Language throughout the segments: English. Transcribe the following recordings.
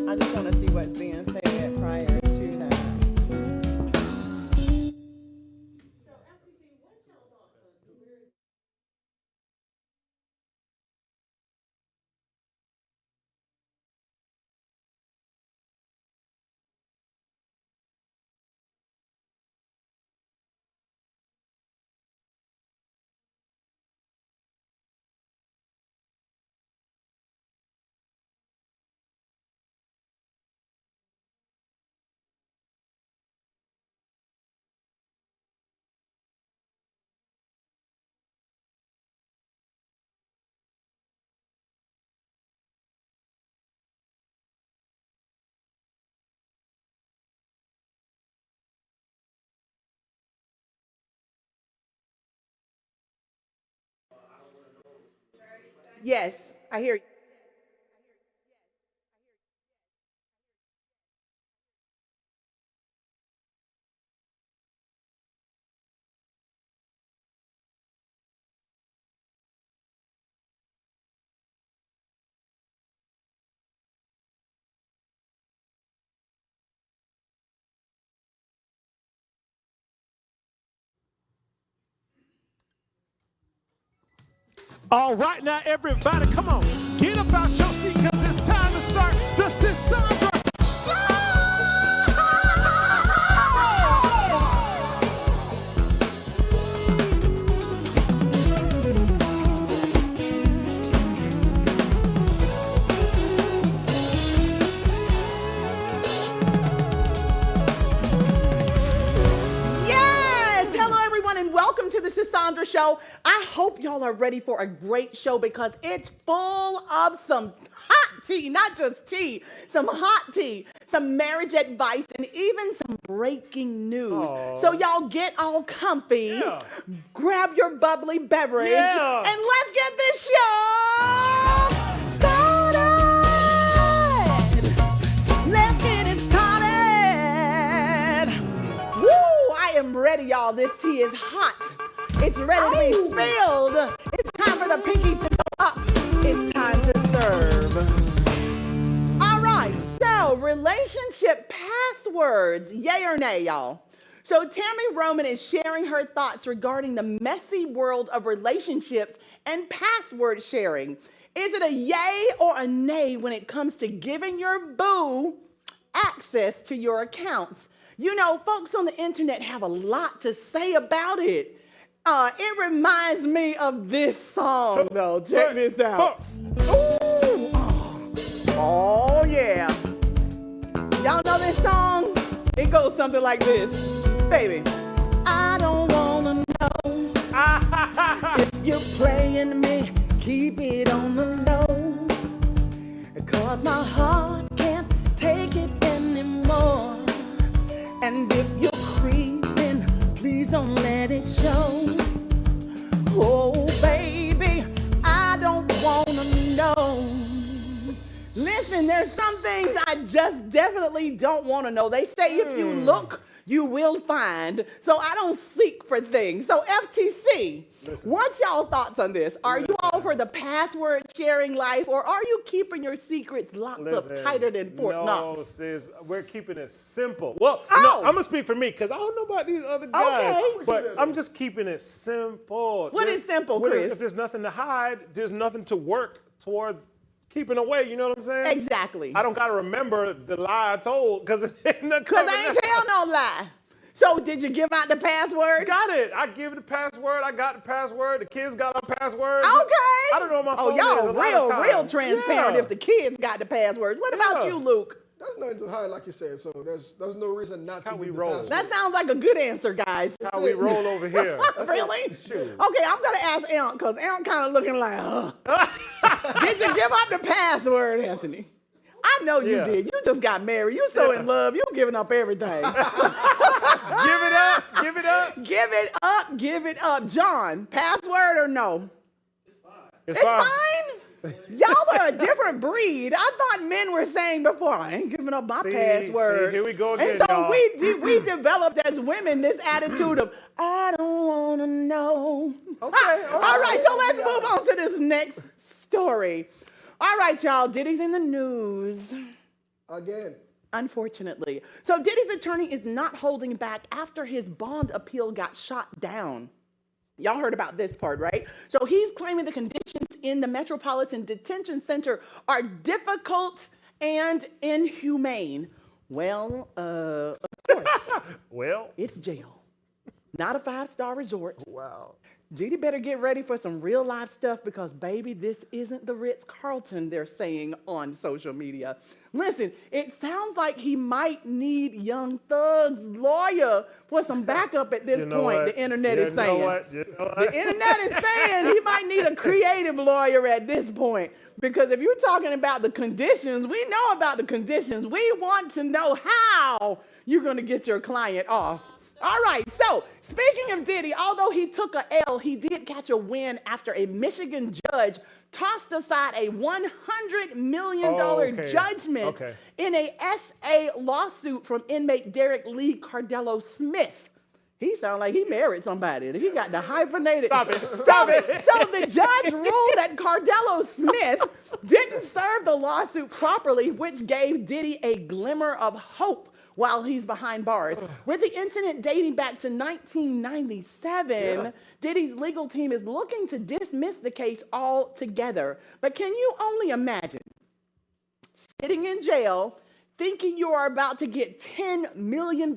I just want to see what's being said prior to that. Yes, I hear you. All right, now everybody, come on. Get up out your seat because it's time to start the Sisaundra Show! Yes! Hello, everyone, and welcome to the Sisaundra Show. I hope y'all are ready for a great show because it's full of some hot tea, not just tea, some hot tea, some marriage advice, and even some breaking news. Aww. So y'all get all comfy, grab your bubbly beverage, and let's get this show started. Let's get it started. Woo! I am ready, y'all. This tea is hot. It's ready to be spilled. It's time for the pinkies to go up. It's time to serve. All right, so relationship passwords, yay or nay, y'all? So Tammy Roman is sharing her thoughts regarding the messy world of relationships and password sharing. Is it a yay or a nay when it comes to giving your boo access to your accounts? You know, folks on the internet have a lot to say about it. It reminds me of this song, though. Check this out. Ooh. Oh, yeah. Y'all know this song? It goes something like this. Baby, I don't wanna know if you're playing me. Keep it on the low. 'Cause my heart can't take it anymore. And if you're creeping, please don't let it show. Oh, baby, I don't wanna know. Listen, there's some things I just definitely don't want to know. They say if you look, you will find. So I don't seek for things. So FTC, what's y'all thoughts on this? Are you all for the password sharing life, or are you keeping your secrets locked up tighter than Fort Knox? No, sis, we're keeping it simple. Well, no, I'm going to speak for me because I don't know about these other guys. Okay. But I'm just keeping it simple. What is simple, Chris? If there's nothing to hide, there's nothing to work towards keeping away, you know what I'm saying? Exactly. I don't got to remember the lie I told because I ain't tell no lie. So did you give out the password? Got it. I give the password. I got the password. The kids got our password. Okay. I don't know my phone y'all is real transparent if the kids got the passwords. What about you, Luke? There's nothing to hide, like you said, so there's no reason not to we be roll. That sounds like a good answer, guys. That's how we roll over here. Really? Okay, I'm going to ask Aunt, because Aunt kind of looking like, Did you give up the password, Anthony? I know you did. You just got married. You so in love. You giving up everything. Give it up. Give it up. Give it up. Give it up. John, password or no? It's fine? Y'all are a different breed. I thought men were saying before, I ain't giving up my password. Here we go again, and so we developed as women this attitude of, I don't want to know. Okay. All right, so let's move on to this next story. All right, y'all, Diddy's in the news. Again. Unfortunately. So Diddy's attorney is not holding back after his bond appeal got shot down. Y'all heard about this part, right? So he's claiming the conditions in the Metropolitan Detention Center are difficult and inhumane. Well, of course. Well, it's jail, not a 5-star resort. wow. Diddy better get ready for some real life stuff because, baby, this isn't the Ritz-Carlton they're saying on social media. Listen, it sounds like he might need Young Thug's lawyer for some backup at this point, what? the internet is saying. The The internet is saying he might need a creative lawyer at this point. Because if you're talking about the conditions, we know about the conditions. We want to know how you're going to get your client off. All right, so speaking of Diddy, although he took a L, he did catch a win after a Michigan judge tossed aside a $100 million judgment in a SA lawsuit from inmate Derek Lee Cardello Smith. He sounds like he married somebody. He got the hyphenated. Stop it. So the judge ruled that Cardello Smith didn't serve the lawsuit properly, which gave Diddy a glimmer of hope while he's behind bars. With the incident dating back to 1997, Diddy's legal team is looking to dismiss the case altogether. But can you only imagine sitting in jail thinking you are about to get $10 million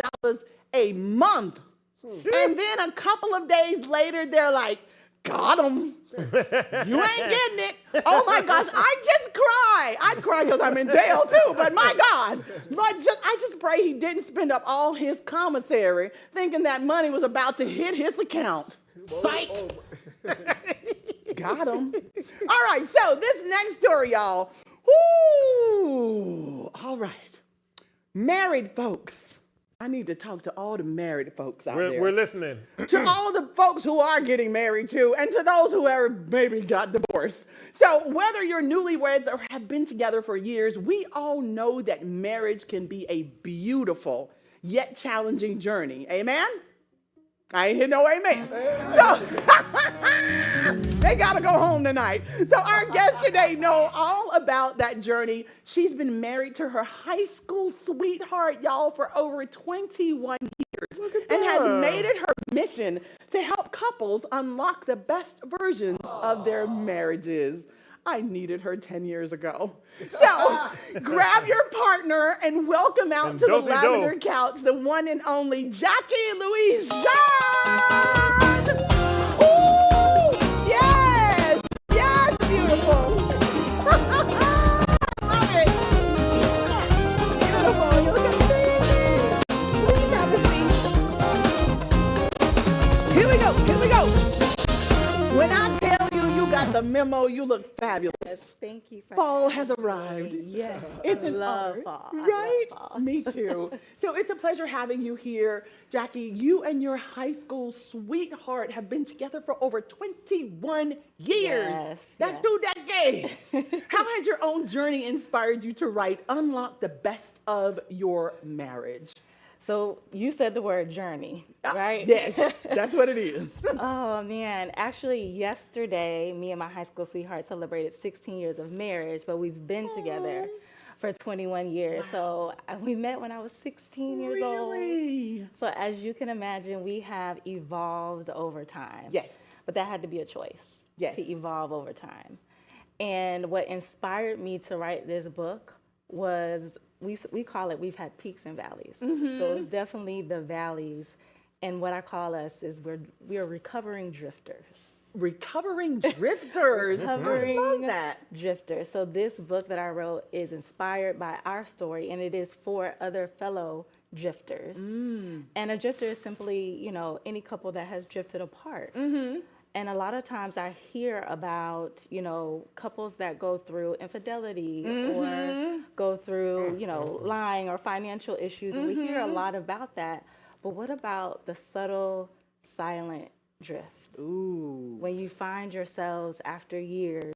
a month? And then a couple of days later, they're like, got him. You ain't getting it. Oh my gosh, I just cry. I'd cry because I'm in jail too, but my God. Lord, I just pray he didn't spend up all his commissary thinking that money was about to hit his account. Psych. Got him. All right, so this next story, y'all. Woo. All right. Married folks. I need to talk to all the married folks out there. We're listening. To all the folks who are getting married too, and to those who have maybe got divorced. So whether you're newlyweds or have been together for years, we all know that marriage can be a beautiful yet challenging journey. Amen? I ain't hear no amen. So they gotta go home tonight. So our guests today know all about that journey. She's been married to her high school sweetheart, y'all, for over 21 years and has made it her mission to help couples unlock the best versions of their marriages. I needed her 10 years ago. So grab your partner and welcome out to the lavender couch, the one and only Jackie Louise John. Ooh, yes, yes, beautiful. Love it. Beautiful. You look amazing. Please have a seat. Here we go. Here we go. When I tell you, you got the memo, you look fabulous. Yes, thank you. Fall has arrived. Yes, It's I an love honor, fall. right? I love fall. Me too. So it's a pleasure having you here, Jackie. You and your high school sweetheart have been together for over 21 years. Yes, That's yes. 2 decades. How has your own journey inspired you to write Unlock the Best of Your Marriage? So you said the word journey, right? Yes, that's what it is. Oh man, actually yesterday, me and my high school sweetheart celebrated 16 years of marriage, but we've been together for 21 years. So we met when I was 16 years old. Really? So as you can imagine, we have evolved over time. Yes. But that had to be a choice. Yes. To evolve over time. And what inspired me to write this book was, we call it, we've had peaks and valleys. So it's definitely the valleys. And what I call us is we are recovering drifters. Recovering drifters. I love that. Drifters. So this book that I wrote is inspired by our story, and it is for other fellow drifters. And a drifter is simply, any couple that has drifted apart. And a lot of times I hear about, couples that go through infidelity or go through, lying or financial issues. And we hear a lot about that. But what about the subtle, silent drift? Ooh. When you find yourselves after years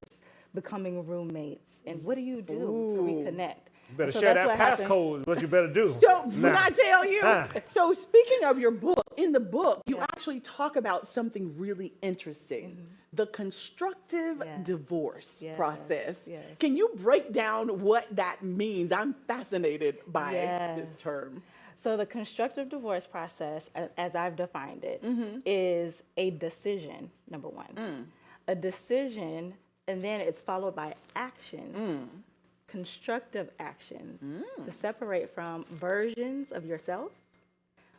becoming roommates, and what do you do to reconnect? You better So share that's that what happened. passcode, what you better do. So when I tell you, so speaking of your book, in the book, you actually talk about something really interesting, the constructive divorce process. Yes. Can you break down what that means? I'm fascinated by this term. So the constructive divorce process, as I've defined it, is a decision, number one. A decision, and then it's followed by actions, constructive actions, to separate from versions of yourself,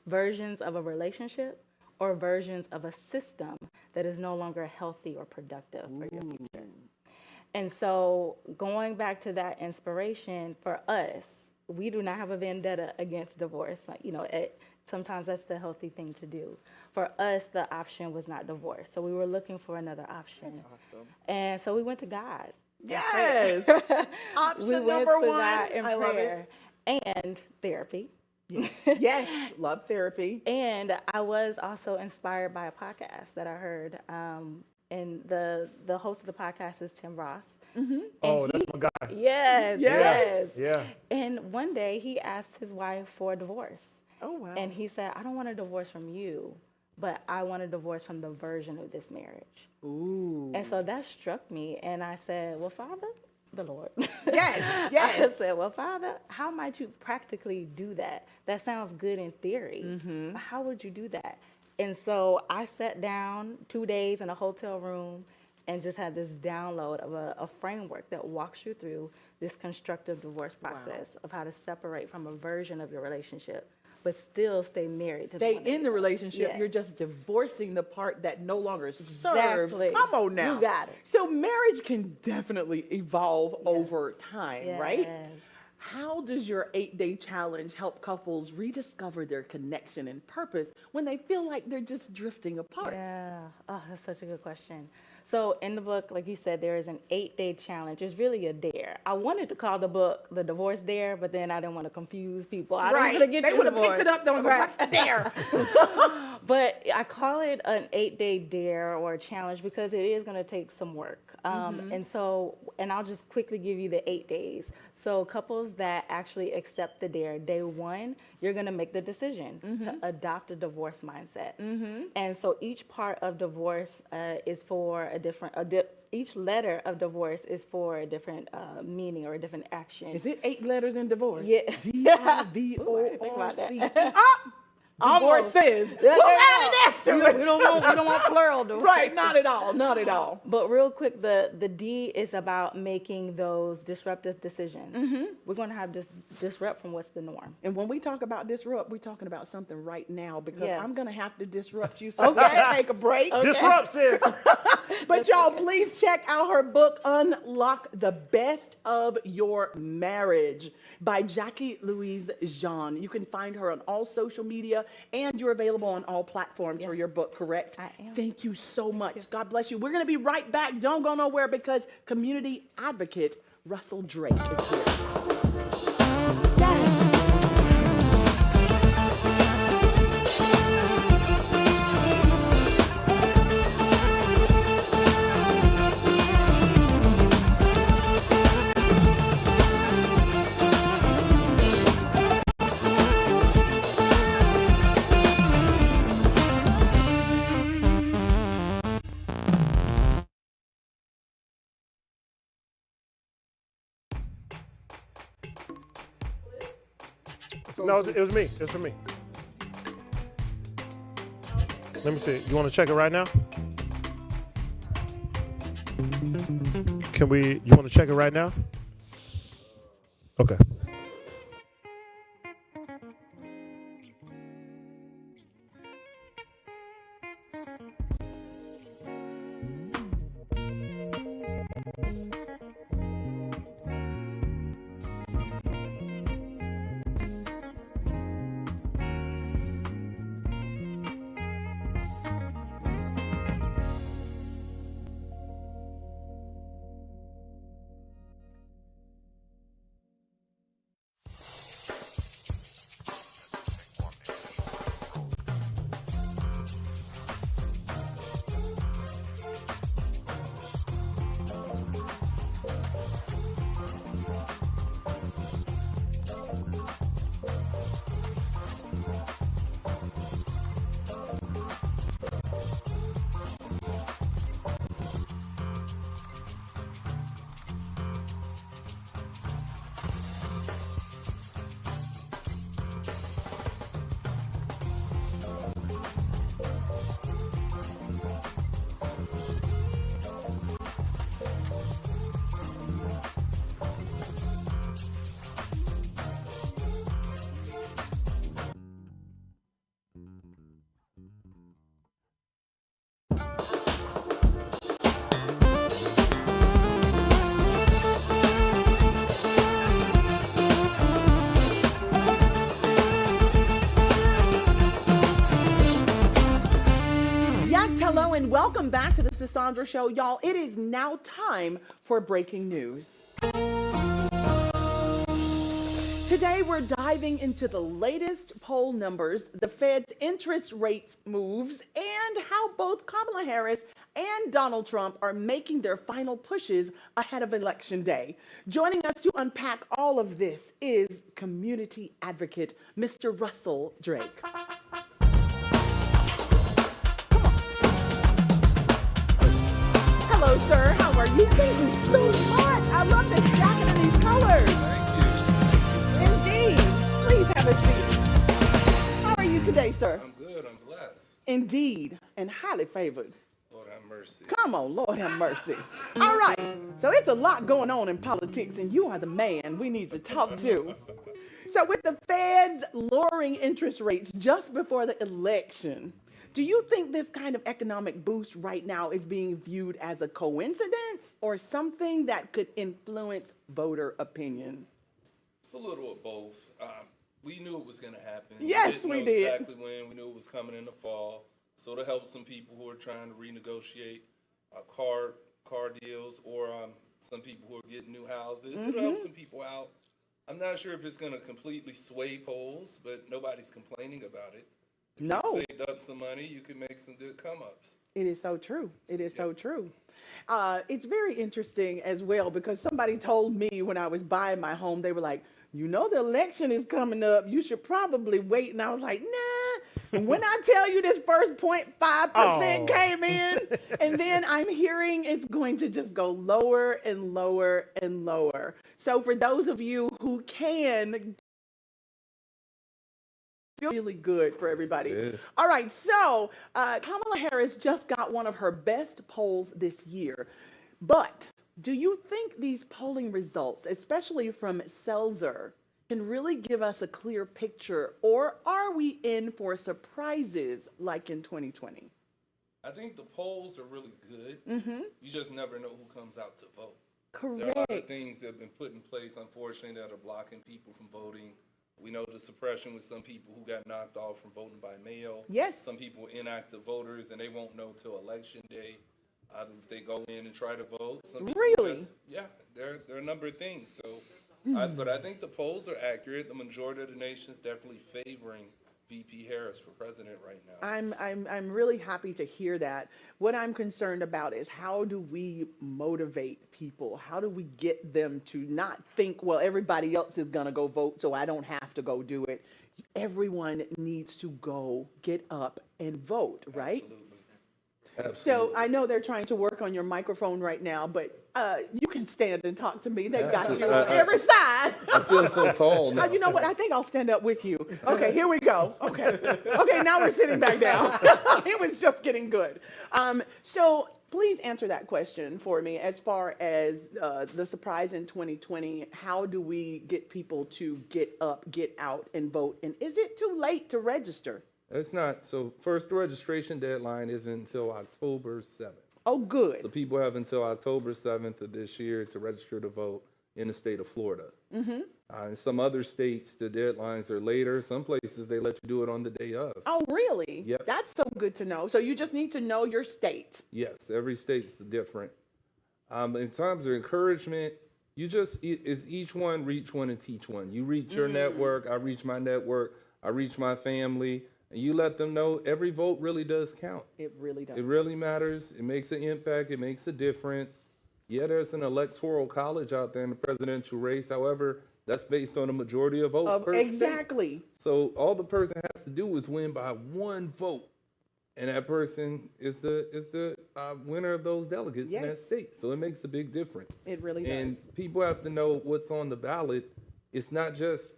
versions of a relationship, or versions of a system that is no longer healthy or productive for your future. And so going back to that inspiration, for us, we do not have a vendetta against divorce. You know, sometimes that's the healthy thing to do. For us, the option was not divorce. So we were looking for another option. That's awesome. And so we went to God. Yes. Option We went number to one. God in I love prayer and therapy. Yes. Yes. Love therapy. And I was also inspired by a podcast that I heard. And the host of the podcast is Tim Ross. Oh, that's my guy. Yes. Yeah. And one day he asked his wife for a divorce. Oh, wow. And he said, I don't want a divorce from you, but I want a divorce from the version of this marriage. Ooh. And so that struck me. And I said, well, Father, the Lord. Yes. I Yes. said, well, Father, how might you practically do that? That sounds good in theory. But how would you do that? And so I sat down 2 days in a hotel room and just had this download of a framework that walks you through this constructive divorce process of how to separate from a version of your relationship, but still stay married. Stay in the relationship. Yes. You're just divorcing the part that no longer serves. Exactly. Come on now. You got it. So marriage can definitely evolve over time, right? Yes. How does your 8-day challenge help couples rediscover their connection and purpose when they feel like they're just drifting apart? Yeah. Oh, that's such a good question. So in the book, like you said, there is an 8-day challenge. It's really a dare. I wanted to call the book The Divorce Dare, but then I didn't want to confuse people. I didn't want to get They you would have divorced. picked it up. They would have what's the dare? But I call it an 8-day dare or challenge because it is going to take some work. And I'll just quickly give you the 8 days. So couples that actually accept the dare, day one, you're going to make the decision to adopt a divorce mindset. And so each part of divorce is for a different, each letter of divorce is for a different meaning or a different action. Is it 8 letters in divorce? Yeah. D-I-V-O-R-C. Divorces. We'll add an S to it. We don't want plural divorce. Right, not at all, not at all. But real quick, the D is about making those disruptive decisions. We're going to have this disrupt from what's the norm. And when we talk about disrupt, we're talking about something right now because Yes. I'm going to have to disrupt you, so we can take a break. Disrupt, sis. But y'all, please check out her book, Unlock the Best of Your Marriage by Jackie Louise Jean. You can find her on all social media and you're available on all platforms for your book, correct? I am. Thank you so much. God bless you. We're going to be right back. Don't go nowhere because community advocate Russell Drake is here. No, it was me. It's for me. Let me see. You want to check it right now? You want to check it right now? Okay. Welcome back to the Sisaundra Show, y'all. It is now time for breaking news. Today, we're diving into the latest poll numbers, the Fed's interest rates moves, and how both Kamala Harris and Donald Trump are making their final pushes ahead of Election Day. Joining us to unpack all of this is community advocate Mr. Russell Drake. Hello, sir. How are you? This is so smart. I love this jacket and these colors. Indeed. Please have a seat. How are you today, sir? I'm good. I'm blessed. Indeed. And highly favored. Lord have mercy. Come on, Lord have mercy. All right. So it's a lot going on in politics, and you are the man we need to talk to. So with the Fed's lowering interest rates just before the election, do you think this kind of economic boost right now is being viewed as a coincidence or something that could influence voter opinion? It's a little of both. We knew it was going to happen. Yes, we didn't know did. exactly when. We knew it was coming in the fall. So to help some people who are trying to renegotiate car deals, or some people who are getting new houses, it'll help some people out. I'm not sure if it's going to completely sway polls, but nobody's complaining about it. If No. you saved up some money, you can make some good come-ups. It is so true. It is so true. It's very interesting as well because somebody told me when I was buying my home, they were like, you know, the election is coming up. You should probably wait. And I was like, nah. And when I tell you this first 0.5% came in, and then I'm hearing it's going to just go lower and lower and lower. So for those of you who can, really good for everybody. All right, so Kamala Harris just got one of her best polls this year. But do you think these polling results, especially from Seltzer, can really give us a clear picture, or are we in for surprises like in 2020? I think the polls are really good. You just never know who comes out to vote. Correct. There are a lot of things that have been put in place, unfortunately, that are blocking people from voting. We know the suppression with some people who got knocked off from voting by mail. Yes. Some people were inactive voters, and they won't know till Election Day if they go in and try to vote. Some people Really? There are a number of things. So, but I think the polls are accurate. The majority of the nation's definitely favoring VP Harris for president right now. I'm really happy to hear that. What I'm concerned about is how do we motivate people? How do we get them to not think, well, everybody else is going to go vote, so I don't have to go do it. Everyone needs to go get up and vote, right? Absolutely. So I know they're trying to work on your microphone right now, but you can stand and talk to me. They've got you on every side. I feel so tall now. You know what? I think I'll stand up with you. Okay, here we go. Okay, now we're sitting back down. It was just getting good. So please answer that question for me as far as the surprise in 2020. How do we get people to get up, get out, and vote? And is it too late to register? It's not. So first, the registration deadline isn't until October 7th. Oh, good. So people have until October 7th of this year to register to vote in the state of Florida. In some other states, the deadlines are later. Some places, they let you do it on the day of. Oh, really? Yep. That's so good to know. So you just need to know your state. Yes, every state's different. In terms of encouragement, is each one reach one and teach one. You reach your network, I reach my network, I reach my family. And you let them know every vote really does count. It really does. It really matters. It makes an impact. It makes a difference. Yeah, there's an electoral college out there in the presidential race. However, that's based on a majority of votes per state. Exactly. So all the person has to do is win by one vote. And that person is the winner of those delegates in that state. So it makes a big difference. It really does. And people have to know what's on the ballot. It's not just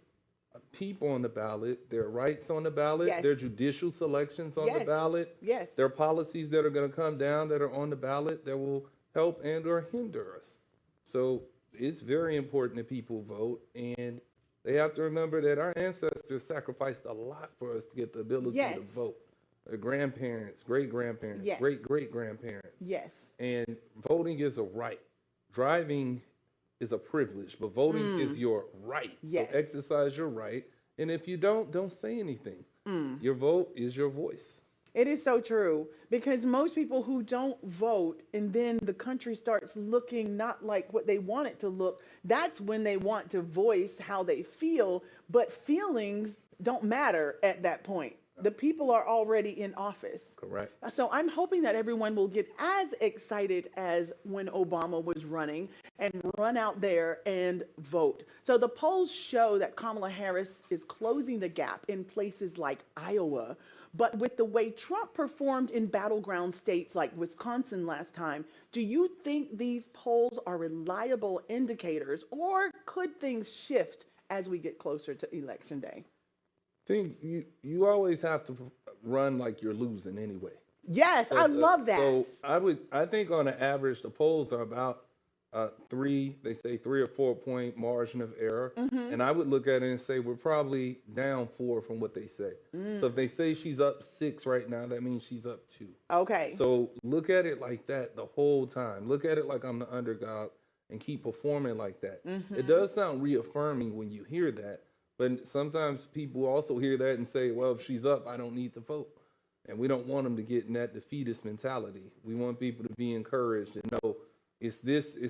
people on the ballot. There are rights on the ballot. Yes. There are judicial selections on the ballot. Yes. There are policies that are going to come down that are on the ballot that will help and or hinder us. So it's very important that people vote, and they have to remember that our ancestors sacrificed a lot for us to get the ability to vote. Their grandparents, great-grandparents, great-great-grandparents. Yes. And voting is a right. Driving is a privilege, but voting is your right. Yes. So exercise your right. And if you don't say anything. Your vote is your voice. It is so true because most people who don't vote and then the country starts looking not like what they want it to look, that's when they want to voice how they feel, but feelings don't matter at that point. The people are already in office. Correct. So I'm hoping that everyone will get as excited as when Obama was running and run out there and vote. So the polls show that Kamala Harris is closing the gap in places like Iowa. But with the way Trump performed in battleground states like Wisconsin last time, do you think these polls are reliable indicators, or could things shift as we get closer to Election Day? Think you always have to run like you're losing anyway. Yes, I love that. So I think on an average the polls are about 3 or 4 point margin of error, and I would look at it and say we're probably down 4 from what they say. So if they say she's up 6 right now, that means she's up 2. Okay. So look at it like that the whole time. Look at it like I'm the underdog and keep performing like that. It does sound reaffirming when you hear that. But sometimes people also hear that and say, well, if she's up, I don't need to vote. And we don't want them to get in that defeatist mentality. We want people to be encouraged and know it's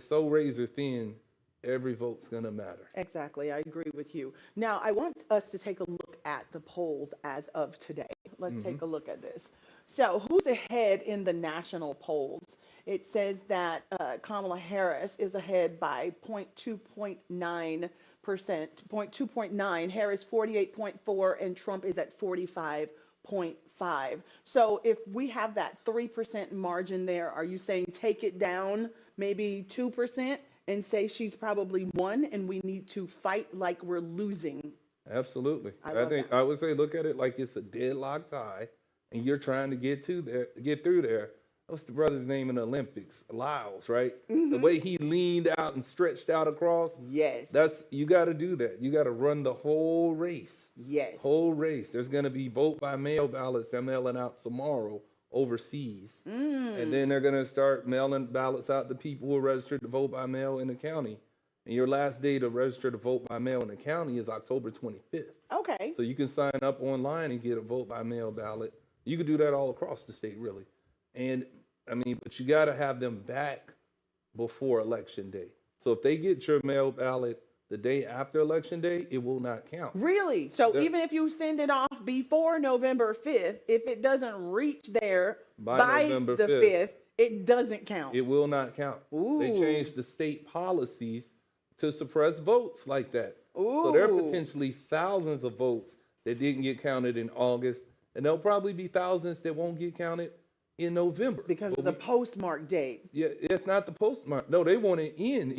so razor thin, every vote's going to matter. Exactly. I agree with you. Now, I want us to take a look at the polls as of today. Let's take a look at this. So who's ahead in the national polls? It says that Kamala Harris is ahead by 0.2.9%, 0.2.9, Harris 48.4, and Trump is at 45.5. So if we have that 3% margin there, are you saying take it down maybe 2% and say she's probably won and we need to fight like we're losing? Absolutely. I think I would say look at it like it's a deadlock tie and you're trying to get through there. What's the brother's name in the Olympics? Lyles, right? The way he leaned out and stretched out across. Yes. You got to do that. You got to run the whole race. Yes. Whole race. There's going to be vote by mail ballots they're mailing out tomorrow overseas. And then they're going to start mailing ballots out to people who are registered to vote by mail in the county. And your last day to register to vote by mail in the county is October 25th. Okay. So you can sign up online and get a vote by mail ballot. You can do that all across the state, really. And I mean, but you got to have them back before Election Day. So if they get your mail ballot the day after Election Day, it will not count. Really? So even if you send it off before November 5th, if it doesn't reach there by November the 5th, it doesn't count. It will not count. Ooh. They changed the state policies to suppress votes like that. So there are potentially thousands of votes that didn't get counted in August, and there'll probably be thousands that won't get counted in November. Because of the postmark date. Yeah, it's not the postmark. No, they want it in.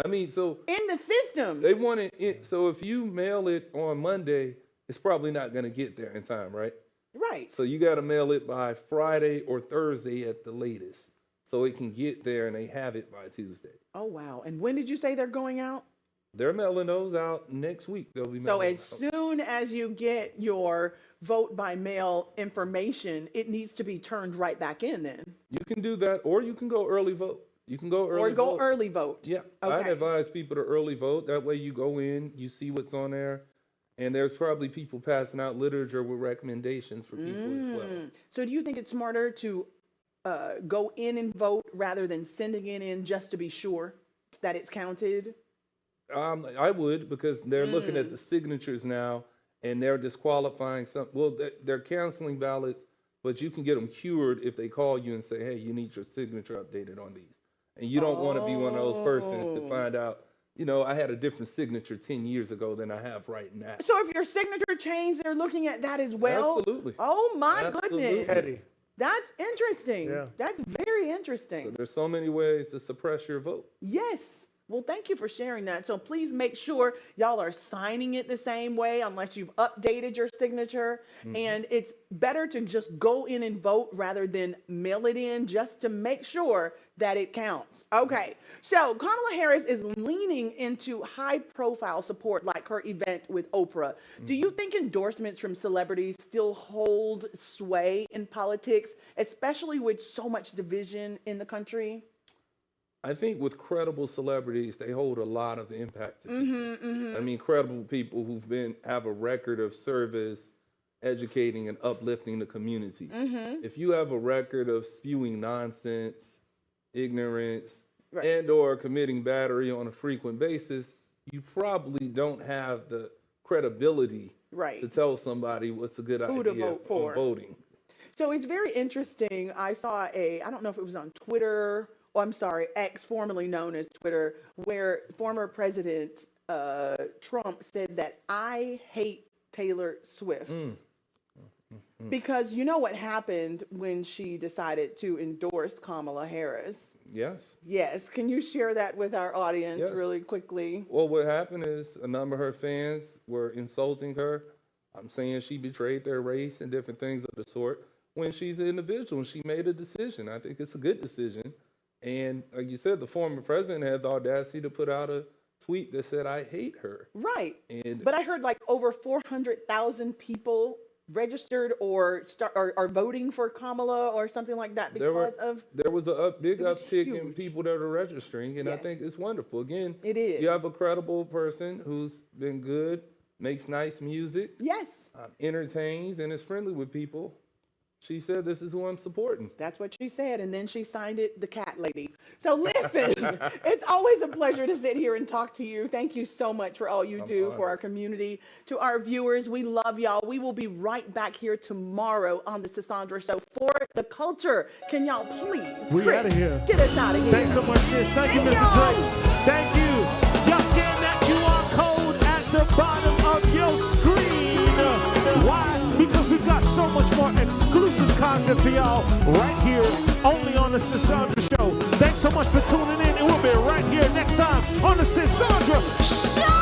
I mean, so In the system. they want it in. So if you mail it on Monday, it's probably not going to get there in time, right? Right. So you got to mail it by Friday or Thursday at the latest, so it can get there and they have it by Tuesday. Oh, wow. And when did you say they're going out? They're mailing those out next week. They'll be So mailing as out. soon as you get your vote by mail information, it needs to be turned right back in then. You can do that, or you can go early vote. You can go early Or go vote. early vote. Yeah, Okay. I'd advise people to early vote. That way you go in, you see what's on there, and there's probably people passing out literature with recommendations for people as well. So do you think it's smarter to go in and vote rather than sending it in just to be sure that it's counted? I would, because they're looking at the signatures now, and they're disqualifying some. Well, they're canceling ballots, but you can get them cured if they call you and say, hey, you need your signature updated on these. And you don't want to be one of those persons to find out, I had a different signature 10 years ago than I have right now. So if your signature changed, they're looking at that as well? Absolutely. Oh, my Absolutely. goodness. That's interesting. Yeah. That's very interesting. So there's so many ways to suppress your vote. Yes. Well, thank you for sharing that. So please make sure y'all are signing it the same way unless you've updated your signature. And it's better to just go in and vote rather than mail it in just to make sure that it counts. Okay. So Kamala Harris is leaning into high profile support like her event with Oprah. Do you think endorsements from celebrities still hold sway in politics, especially with so much division in the country? I think with credible celebrities, they hold a lot of impact to people. I mean, credible people who've have a record of service educating and uplifting the community. If you have a record of spewing nonsense, ignorance, and or committing battery on a frequent basis, you probably don't have the credibility to tell somebody what's a good idea to vote for. on voting. So it's very interesting. I saw I don't know if it was on Twitter, X, formerly known as Twitter, where former President Trump said that I hate Taylor Swift. Because you know what happened when she decided to endorse Kamala Harris? Yes. Yes. Can you share that with our audience really quickly? Well, what happened is a number of her fans were insulting her. I'm saying she betrayed their race and different things of the sort. When she's an individual and she made a decision, I think it's a good decision. And like you said, the former president had the audacity to put out a tweet that said, I hate her. Right. And but I heard like over 400,000 people registered or are voting for Kamala or something like that because there was a big it was uptick in huge. people that are registering, and I think it's wonderful. Again, It is. You have a credible person who's been good, makes nice music, Yes. entertains, and is friendly with people. She said, this is who I'm supporting. That's what she said, and then she signed it, the cat lady. So listen, it's always a pleasure to sit here and talk to you. Thank you so much for all you do for our community. To our viewers, we love y'all. We will be right back here tomorrow on the Sisaundra Show for the culture. Can y'all please, We Chris, outta here. get us out of here. Thanks so much, sis. Thank you, Mr. y'all. Drake. Thank you. Y'all scan that QR code at the bottom of your screen. Why? Because we've got so much more exclusive content for y'all right here, only on the Sisaundra Show. Thanks so much for tuning in, and we'll be right here next time on the Sisaundra Show.